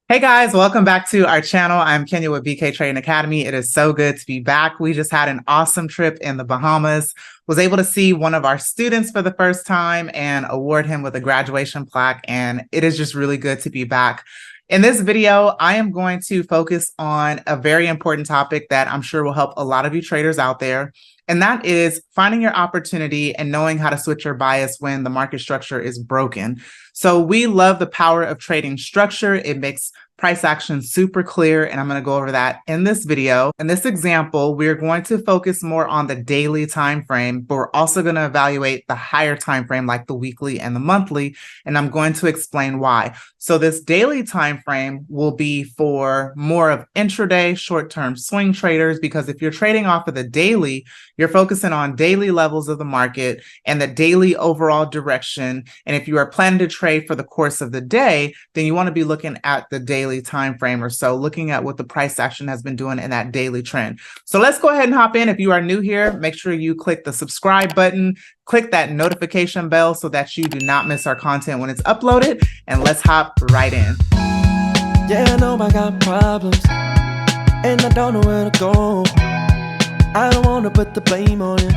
Hey guys, welcome back to our channel. I'm Kenya with BK Trading Academy. It is so good to be back. We just had an awesome trip in the Bahamas. Was able to see one of our students for the first time and award him with a graduation plaque. And it is just really good to be back. In this video, I am going to focus on a very important topic that I'm sure will help a lot of you traders out there. And that is finding your opportunity and knowing how to switch your bias when the market structure is broken. So we love the power of trading structure. It makes price action super clear, and I'm going to go over that in this video. In this example, we're going to focus more on the daily time frame, but we're also going to evaluate the higher time frame like the weekly and the monthly, and I'm going to explain why. So this daily time frame will be for more of intraday short-term swing traders, because if you're trading off of the daily, you're focusing on daily levels of the market and the daily overall direction. And if you are planning to trade for the course of the day, then you want to be looking at the daily time frame or so, looking at what the price action has been doing in that daily trend. So let's go ahead and hop in. If you are new here, make sure you click the subscribe button, click that notification bell so that you do not miss our content when it's uploaded, and let's hop right in. Yeah, I know I got problems and I don't know where to go. I don't want to put the blame on you.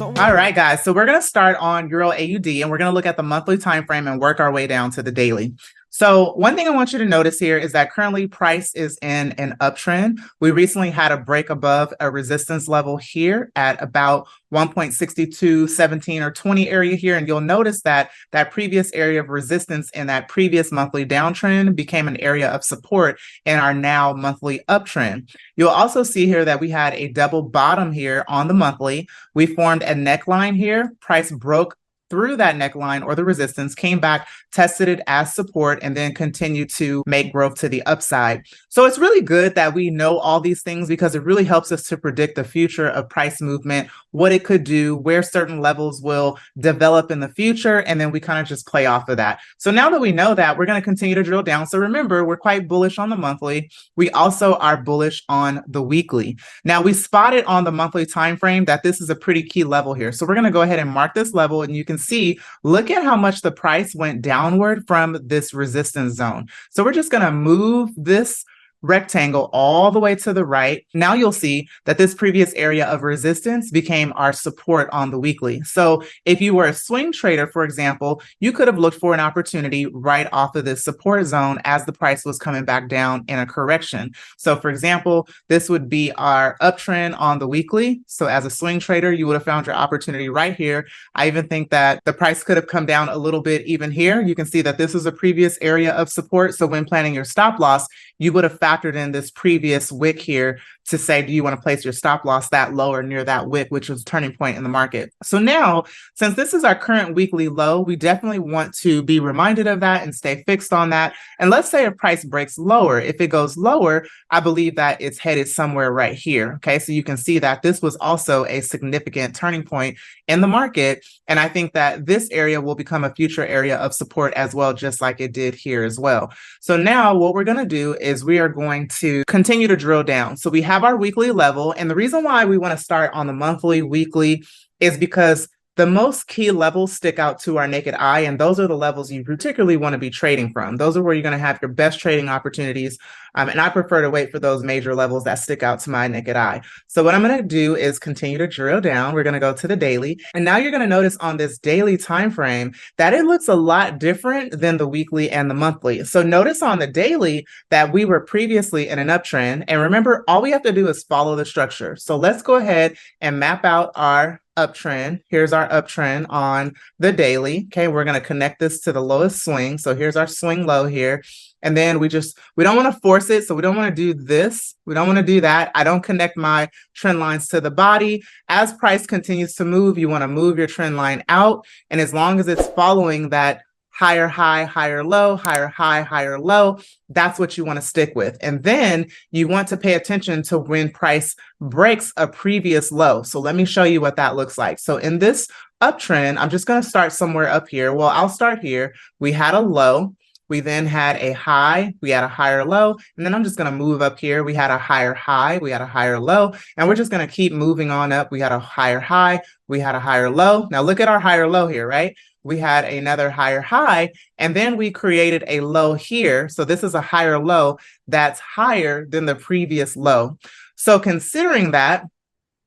All right, guys. So we're going to start on Euro AUD, and we're going to look at the monthly time frame and work our way down to the daily. So one thing I want you to notice here is that currently price is in an uptrend. We recently had a break above a resistance level here at about 1.6217 or 20 area here. And you'll notice that that previous area of resistance in that previous monthly downtrend became an area of support in our now monthly uptrend. You'll also see here that we had a double bottom here on the monthly. We formed a neckline here. Price broke through that neckline or the resistance, came back, tested it as support, and then continued to make growth to the upside. So it's really good that we know all these things because it really helps us to predict the future of price movement, what it could do, where certain levels will develop in the future, and then we kind of just play off of that. So now that we know that, we're going to continue to drill down. So remember, we're quite bullish on the monthly. We also are bullish on the weekly. Now we spotted on the monthly time frame that this is a pretty key level here. So we're going to go ahead and mark this level, and you can see, look at how much the price went downward from this resistance zone. So we're just going to move this rectangle all the way to the right. Now you'll see that this previous area of resistance became our support on the weekly. So if you were a swing trader, for example, you could have looked for an opportunity right off of this support zone as the price was coming back down in a correction. So for example, this would be our uptrend on the weekly. So as a swing trader, you would have found your opportunity right here. I even think that the price could have come down a little bit even here. You can see that this is a previous area of support. So when planning your stop loss, you would have factored in this previous wick here to say, do you want to place your stop loss that low or near that wick, which was a turning point in the market. So now, since this is our current weekly low, we definitely want to be reminded of that and stay fixed on that. And let's say a price breaks lower. If it goes lower, I believe that it's headed somewhere right here. Okay, so you can see that this was also a significant turning point in the market. And I think that this area will become a future area of support as well, just like it did here as well. So now what we're going to do is we are going to continue to drill down. So we have our weekly level. And the reason why we want to start on the monthly, weekly is because the most key levels stick out to our naked eye, and those are the levels you particularly want to be trading from. Those are where you're going to have your best trading opportunities, and I prefer to wait for those major levels that stick out to my naked eye. So what I'm going to do is continue to drill down. We're going to go to the daily, and now you're going to notice on this daily time frame that it looks a lot different than the weekly and the monthly. So notice on the daily that we were previously in an uptrend, and remember, all we have to do is follow the structure. So let's go ahead and map out our uptrend. Here's our uptrend on the daily. Okay, we're going to connect this to the lowest swing. So here's our swing low here. And then we don't want to force it. So we don't want to do this. We don't want to do that. I don't connect my trend lines to the body. As price continues to move, you want to move your trend line out. And as long as it's following that higher high, higher low, higher high, higher low, that's what you want to stick with. And then you want to pay attention to when price breaks a previous low. So let me show you what that looks like. So in this uptrend, I'm just going to start somewhere up here. Well, I'll start here. We had a low. We then had a high, we had a higher low, and then I'm just going to move up here. We had a higher high, we had a higher low, and we're just going to keep moving on up. We had a higher high, we had a higher low. Now look at our higher low here, right? we had another higher high, and then we created a low here. So this is a higher low that's higher than the previous low. So considering that,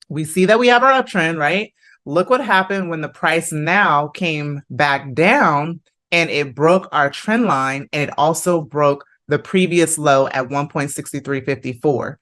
we see that we have our uptrend, right? Look what happened when the price now came back down and it broke our trend line, and it also broke the previous low at 1.6354.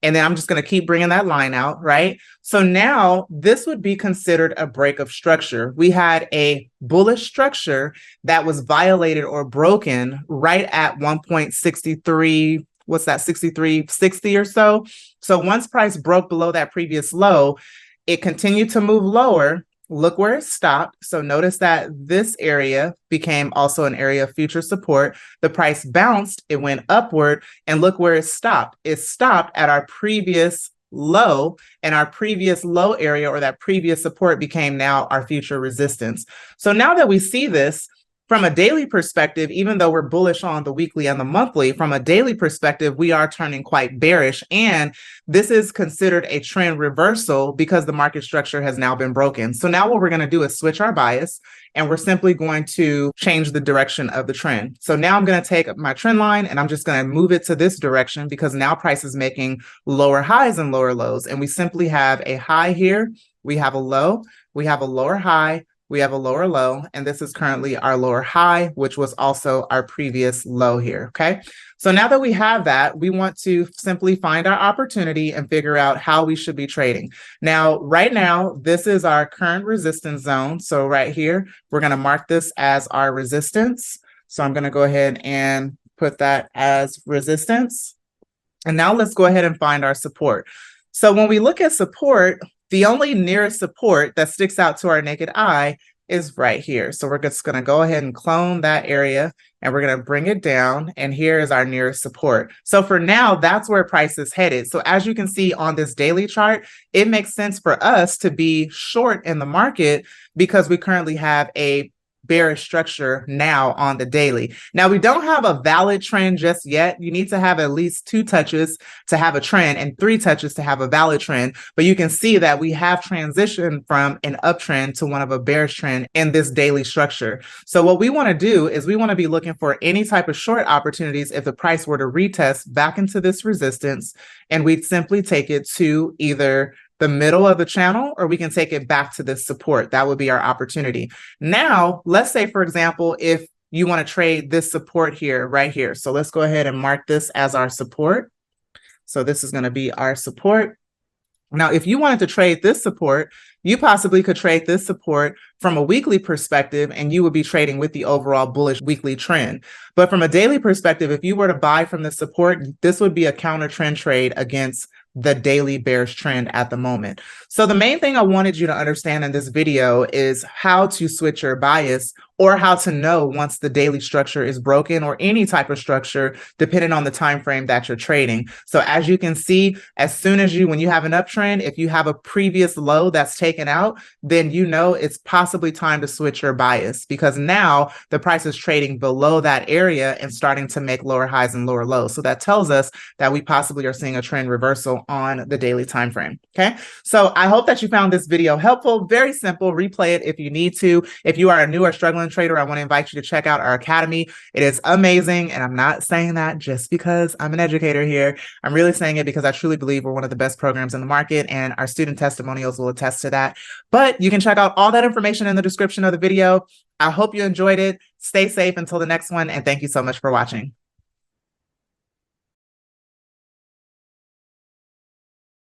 And then I'm just going to keep bringing that line out, right? So now this would be considered a break of structure. We had a bullish structure that was violated or broken right at 1.63, what's that, 63.60 or so. So once price broke below that previous low, it continued to move lower. Look where it stopped. So notice that this area became also an area of future support. The price bounced, it went upward, and look where it stopped. It stopped at our previous low, and our previous low area, or that previous support, became now our future resistance. So now that we see this, from a daily perspective, even though we're bullish on the weekly and the monthly, from a daily perspective, we are turning quite bearish. And this is considered a trend reversal because the market structure has now been broken. So now what we're going to do is switch our bias, and we're simply going to change the direction of the trend. So now I'm going to take my trend line and I'm just going to move it to this direction, because now price is making lower highs and lower lows. And we simply have a high here. We have a low, we have a lower high, we have a lower low, and this is currently our lower high, which was also our previous low here, okay? So now that we have that, we want to simply find our opportunity and figure out how we should be trading. Now, right now, this is our current resistance zone. So right here, we're gonna mark this as our resistance. So I'm gonna go ahead and put that as resistance. And now let's go ahead and find our support. So when we look at support, the only nearest support that sticks out to our naked eye is right here. So we're just going to go ahead and clone that area, and we're going to bring it down. And here is our nearest support. So for now, that's where price is headed. So as you can see on this daily chart, it makes sense for us to be short in the market because we currently have a bearish structure now on the daily. Now, we don't have a valid trend just yet. You need to have at least 2 touches to have a trend and 3 touches to have a valid trend. But you can see that we have transitioned from an uptrend to one of a bearish trend in this daily structure. So what we want to do is we want to be looking for any type of short opportunities if the price were to retest back into this resistance, and we'd simply take it to either the middle of the channel, or we can take it back to this support. That would be our opportunity. Now, let's say, for example, if you want to trade this support here, right here. So let's go ahead and mark this as our support. So this is going to be our support. Now, if you wanted to trade this support, you possibly could trade this support from a weekly perspective, and you would be trading with the overall bullish weekly trend. But from a daily perspective, if you were to buy from the support, this would be a counter trend trade against the daily bearish trend at the moment. So the main thing I wanted you to understand in this video is how to switch your bias, or how to know once the daily structure is broken, or any type of structure, depending on the time frame that you're trading. So as you can see, as soon as when you have an uptrend, if you have a previous low that's taken out, then you know it's possibly time to switch your bias, because now the price is trading below that area and starting to make lower highs and lower lows. So that tells us that we possibly are seeing a trend reversal on the daily time frame. Okay, so I hope that you found this video helpful. Very simple. Replay it if you need to. If you are a new or struggling trader, I want to invite you to check out our academy. It is amazing, and I'm not saying that just because I'm an educator here. I'm really saying it because I truly believe we're one of the best programs in the market, and our student testimonials will attest to that. But you can check out all that information in the description of the video. I hope you enjoyed it. Stay safe until the next one, and thank you so much for watching.